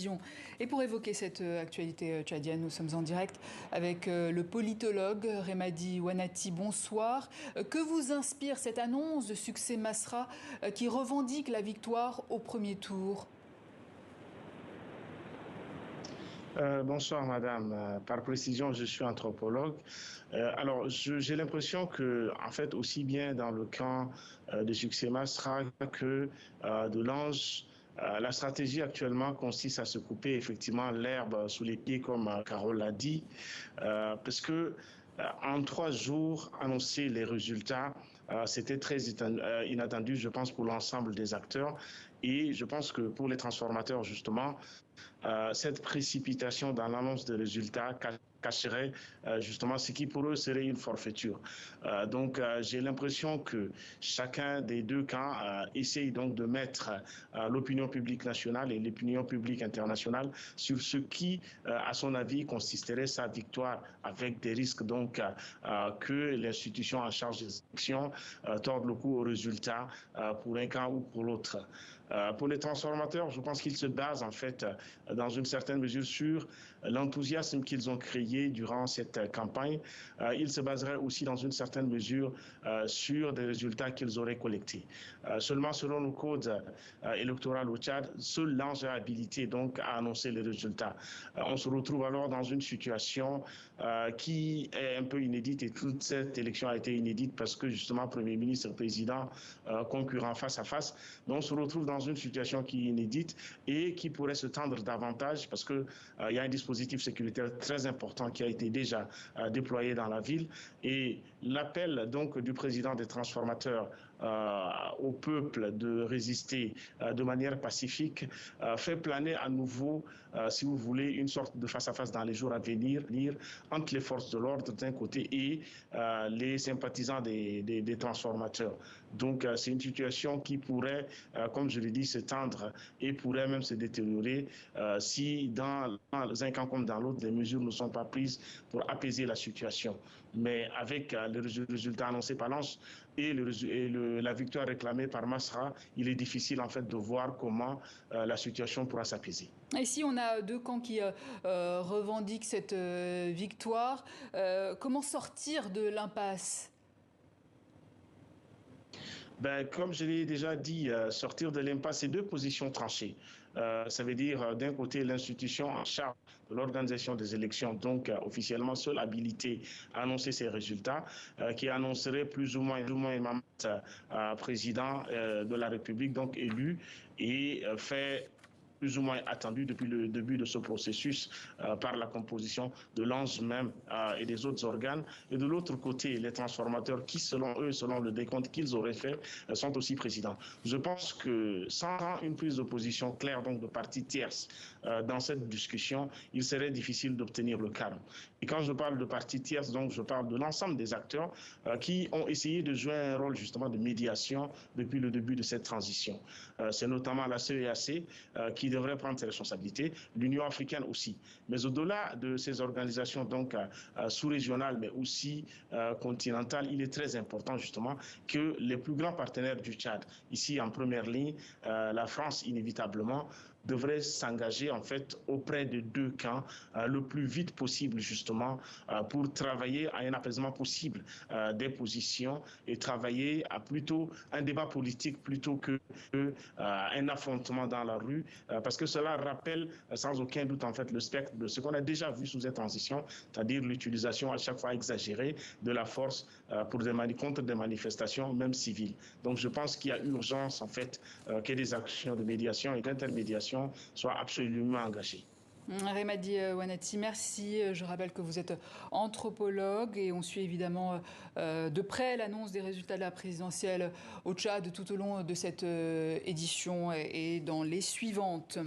précisions. Et pour évoquer cette actualité tchadienne, nous sommes en direct avec le politologue Remadi Ouanati. Bonsoir. Que vous inspire cette annonce de succès Masra qui revendique la victoire au premier tour ? Bonsoir madame. Par précision, je suis anthropologue. Alors, j'ai l'impression que, en fait, aussi bien dans le camp de succès Masra que de l'Ange, la stratégie actuellement consiste à se couper effectivement l'herbe sous les pieds, comme Carole l'a dit, parce que en 3 jours, annoncer les résultats, c'était très inattendu, je pense, pour l'ensemble des acteurs. Et je pense que pour les transformateurs, justement, cette précipitation dans l'annonce des résultats cacherait justement ce qui pour eux serait une forfaiture. Donc j'ai l'impression que chacun des deux camps essaye donc de mettre l'opinion publique nationale et l'opinion publique internationale sur ce qui, à son avis, consisterait sa victoire, avec des risques donc que l'institution en charge des élections torde le cou aux résultats pour un camp ou pour l'autre. Pour les transformateurs, je pense qu'ils se basent en fait dans une certaine mesure sur l'enthousiasme qu'ils ont créé durant cette campagne. Ils se baseraient aussi dans une certaine mesure sur des résultats qu'ils auraient collectés. Seulement selon le code électoral au Tchad, seul l'Ange est habilité donc à annoncer les résultats. On se retrouve alors dans une situation qui est un peu inédite, et toute cette élection a été inédite parce que justement Premier ministre et Président concurrents face à face. Donc on se retrouve dans une situation qui est inédite et qui pourrait se tendre davantage parce qu'il y a un dispositif sécuritaire très important qui a été déjà déployé dans la ville. Et l'appel donc du président des transformateurs au peuple de résister de manière pacifique fait planer à nouveau, si vous voulez, une sorte de face-à-face dans les jours à venir entre les forces de l'ordre d'un côté et les sympathisants des transformateurs. Donc c'est une situation qui pourrait, comme je l'ai dit, se tendre et pourrait même se détériorer si dans un camp comme dans l'autre, les mesures ne sont pas prises pour apaiser la situation. Mais avec les résultats annoncés par l'Ange et la victoire réclamée par Masra, il est difficile en fait de voir comment la situation pourra s'apaiser. Ici, on a deux camps qui revendiquent cette victoire. Comment sortir de l'impasse ? Comme je l'ai déjà dit, sortir de l'impasse, c'est deux positions tranchées. Ça veut dire, d'un côté, l'institution en charge de l'organisation des élections, donc officiellement seule habilitée à annoncer ses résultats, qui annoncerait plus ou moins Imam président de la République, donc élu, et fait plus ou moins attendu depuis le début de ce processus par la composition de l'Ange même et des autres organes. Et de l'autre côté, les transformateurs qui, selon eux, selon le décompte qu'ils auraient fait, sont aussi présidents. Je pense que sans une prise de position claire donc de parties tierces dans cette discussion, il serait difficile d'obtenir le calme. Et quand je parle de parties tierces, donc je parle de l'ensemble des acteurs qui ont essayé de jouer un rôle justement de médiation depuis le début de cette transition. C'est notamment la CEAC qui devrait prendre ses responsabilités, l'Union africaine aussi. Mais au-delà de ces organisations donc sous-régionales, mais aussi continentales, il est très important justement que les plus grands partenaires du Tchad, ici en première ligne, la France inévitablement, devrait s'engager en fait auprès de deux camps le plus vite possible justement pour travailler à un apaisement possible des positions et travailler à plutôt un débat politique plutôt que un affrontement dans la rue, parce que cela rappelle sans aucun doute en fait le spectre de ce qu'on a déjà vu sous cette transition, c'est-à-dire l'utilisation à chaque fois exagérée de la force contre des manifestations même civiles. Donc je pense qu'il y a urgence en fait que des actions de médiation et d'intermédiation soient absolument engagées. Remadi Ouanati, merci. Je rappelle que vous êtes anthropologue et on suit évidemment de près l'annonce des résultats de la présidentielle au Tchad tout au long de cette édition et dans les suivantes.